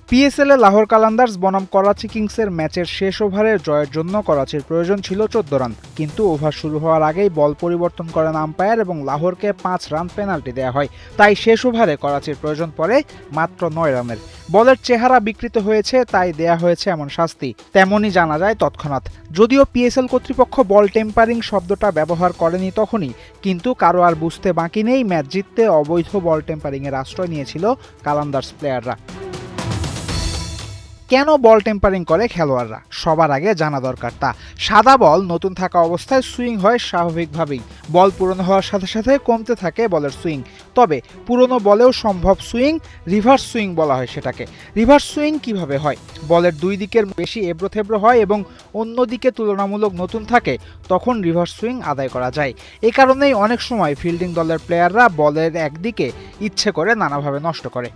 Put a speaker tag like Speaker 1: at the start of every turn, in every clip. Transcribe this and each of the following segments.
Speaker 1: পিএসএলে লাহোর কালান্দার্স বনাম করাচি কিংসের ম্যাচের শেষ ওভারের জয়ের জন্য করাচির প্রয়োজন ছিল 14 রান, কিন্তু ওভার শুরু হওয়ার আগেই বল পরিবর্তন করেন আম্পায়ার এবং লাহোরকে 5 রান পেনাল্টি দেওয়া হয়। তাই শেষ ওভারে করাচির প্রয়োজন পড়ে মাত্র 9 রানের। বলের চেহারা বিকৃত হয়েছে, তাই দেয়া হয়েছে এমন শাস্তি, তেমনই জানা যায় তৎক্ষণাৎ। যদিও পিএসএল কর্তৃপক্ষ বল টেম্পারিং শব্দটা ব্যবহার করেনি তখনই, কিন্তু কারো আর বুঝতে বাকি নেই ম্যাচ জিততে অবৈধ বল টেম্পারিংয়ের আশ্রয় নিয়েছিল কালান্দার্স প্লেয়াররা। কেন বল টেম্পারিং করে খেলোয়াড়রা? সবার আগে জানা দরকার তা। সাদা বল নতুন থাকা অবস্থায় সুইং হয় স্বাভাবিকভাবেই। বল পুরনো হওয়ার সাথে সাথে কমতে থাকে বলের সুইং। তবে পুরনো বলেও সম্ভব সুইং, রিভার্স সুইং বলা হয় সেটাকে। রিভার্স সুইং কিভাবে হয়? বলের দুই দিকের বেশি এবড়োথেবড়ো হয় এবং অন্য দিকে তুলনামূলক নতুন থাকে, তখন রিভার্স সুইং আদায় করা যায়। এ কারণেই অনেক সময় ফিল্ডিং দলের প্লেয়াররা বলের একদিকে ইচ্ছে করে নানাভাবে নষ্ট করে।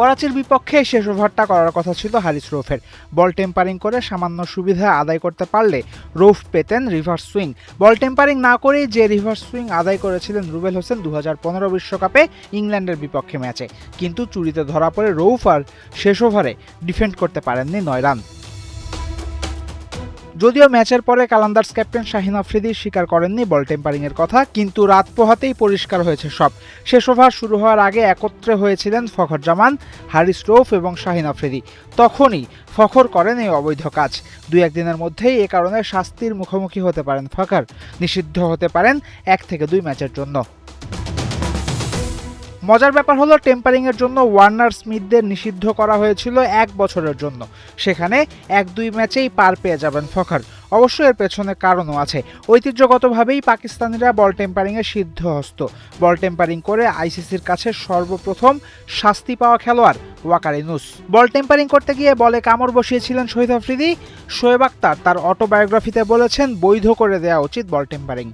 Speaker 1: করাচির বিপক্ষে শেষ ওভারটা করার কথা ছিল হারিস রৌফের। বল টেম্পারিং করে সামান্য সুবিধা আদায় করতে পারলে রৌফ পেতেন রিভার্স সুইং। বল টেম্পারিং না করেই যে রিভার্স সুইং আদায় করেছিলেন রুবেল হোসেন 2015 বিশ্বকাপে ইংল্যান্ডের বিপক্ষে ম্যাচে, কিন্তু চুরিতে ধরা পড়ে রৌফ আর শেষ ওভারে ডিফেন্ড করতে পারেননি 9 রান। যদিও ম্যাচের পরে কালান্দার্স ক্যাপ্টেন শাহিন আফ্রিদি স্বীকার করেননি বল টেম্পারিংয়ের কথা, কিন্তু রাত পোহাতেই পরিষ্কার হয়েছে সব। শেষ ওভার শুরু হওয়ার আগে একত্রে হয়েছিলেন ফখর জামান, হারিস রৌফ এবং শাহিন আফ্রিদি। তখনই ফখর করেন এই অবৈধ কাজ। 2-1 দিনের মধ্যেই এ কারণে শাস্তির মুখোমুখি হতে পারেন ফখর। নিষিদ্ধ হতে পারেন 1 থেকে 2 ম্যাচের জন্য। মজার ব্যাপার হলো, টেম্পারিংয়ের জন্য ওয়ার্নার স্মিথদের নিষিদ্ধ করা হয়েছিল 1 বছরের জন্য। সেখানে 1-2 ম্যাচেই পার পেয়ে যাবেন ফখর। অবশ্য এর পেছনে কারণও আছে। ঐতিহ্যগতভাবেই পাকিস্তানিরা বল টেম্পারিংয়ে সিদ্ধহস্ত। বল টেম্পারিং করে আইসিসির কাছে সর্বপ্রথম শাস্তি পাওয়া খেলোয়াড় ওয়াকার ইউনুস। বল টেম্পারিং করতে গিয়ে বলে কামড় বসিয়েছিলেন শহীদ আফ্রিদি। শোয়েব আক্তার তার অটোবায়োগ্রাফিতে বলেছেন বৈধ করে দেওয়া উচিত বল টেম্পারিং।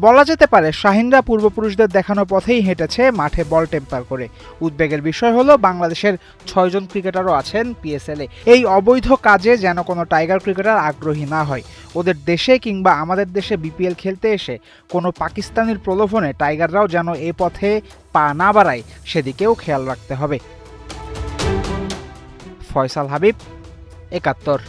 Speaker 1: বলা যেতে পারে শাহিনরা পূর্বপুরুষদের দেখানো পথেই হেঁটেছে মাঠে বল টেম্পার করে। উদ্বেগের বিষয় হলো বাংলাদেশের 6 জন ক্রিকেটারও আছেন পিএসএলে। এই অবৈধ কাজে যেন কোনো টাইগার ক্রিকেটার আগ্রহী না হয়। ওদের দেশে কিংবা আমাদের দেশে বিপিএল খেলতে এসে কোনো পাকিস্তানির প্রলোভনে টাইগাররাও যেন এ পথে পা না বাড়ায়, সেদিকেও খেয়াল রাখতে হবে। ফয়সাল হাবিব, ৭১।